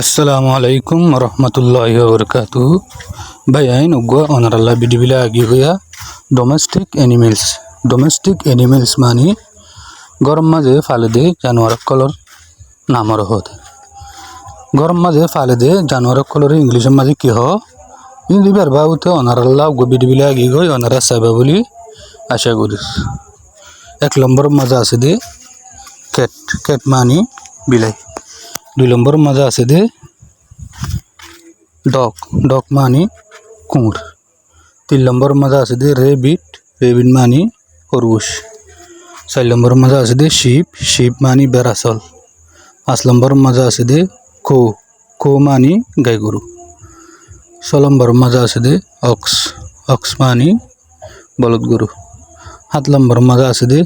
আসসালামু আলাইকুম রহমতুল্লাহি ওবরকাতুহু ভাই আইন উগ্র অনারাল্লাহ বিডিবিলা আগি হইয়া ডোমেস্টিক এনিমেলস মানে গরম মাঝে ফালে দে জানোয়ার কলর নামর হতে গরম মাঝে ফালে দে জানোয়ার কলর ইংলিশের মাঝে কি হ ইংলি বারবা উঠে অনারাল্লাহ উগ্র বিডিবিলা আগি হই অনারা চাইবা বলি আশা করিস 1 নম্বর মজা আছে দে ক্যাট মানে বিলাই 2 নম্বর মজা আছে দে ডগ মানে কুকুর 3 নম্বর মজা আছে দে রেবিট মানে খরগোশ 4 নম্বর মজা আছে দে শিপ মানে বেড়াচল 5 নম্বর মজা আছে দে কো মানে গাই গরু 6 নম্বর মজা আছে দে অক্স মানে বলদ গরু 7 নম্বর মজা আছে দে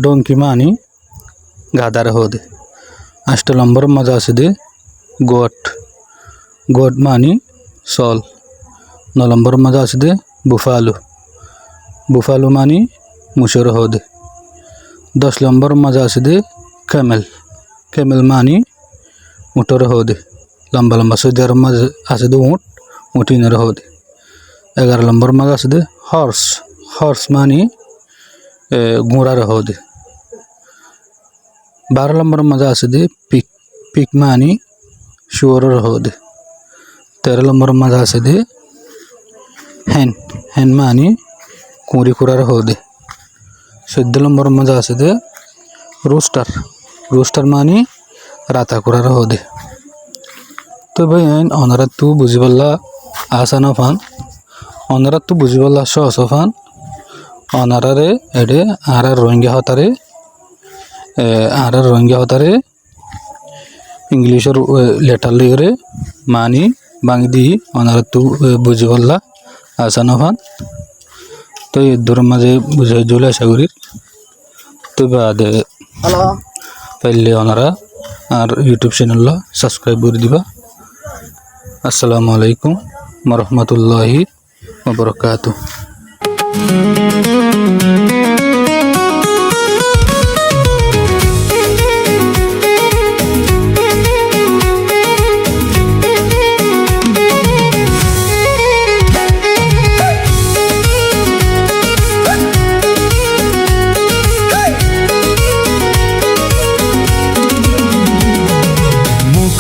ডঙ্কি মানে গাদার হদে 8 নম্বর মজা আছে দে গোট মানে সল 9 নম্বর মজা আছে দে বুফালো মানে মুসর হদে 10 নম্বর মজা আছে দে ক্যামেল মানে উটর হদে লম্বা লম্বা সৈদার মাঝে আছে দে উটিনের হদে 11 নম্বর মজা আছে দে হর্স মানে ঘোড়ার হদে 12 নম্বর মজা আছে দে পিক মানে শুয়োরের হদে 13 নম্বর মজা আছে দে হেন মানে কুঁড়ি কুড়ার হদে 14 নম্বর মজা আছে দে রোস্টার মানে রাতা কুড়ার হদে তো ভাই অনারা তু বুঝি পারলা আসানো ফান অনারা তু বুঝি পারলা সহস ফান অনারারে এডে আর রোহিঙ্গা হতারে ইংলিশের লেটার লিখরে মানি বাঙি দি অনারা তু বুঝি পারলা আসানো ফান তো এর মাঝে বুঝে জলে আশা করি তো বাদে পাইলে ওনারা আর ইউটিউব চ্যানেল সাবস্ক্রাইব করে দিবা। আসসালামু আলাইকুম রহমতুল্লাহি ওবরকাতুহু।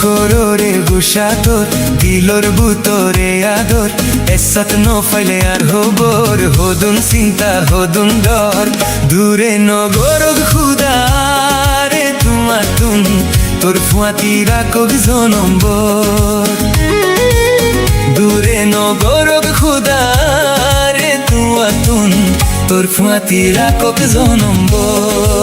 কররে গুসাতর দিলর বুতরে আদর এসাত নফাইলে আর হবর হদুন চিন্তা হদুন ডর দূরে নগর খুদারে তোমার তুন তোর ফুয়াতি রাখক জনম্বর দূরে নগর খুদারে তোমার তুন তোর ফুয়াতি রাখক জনম্বর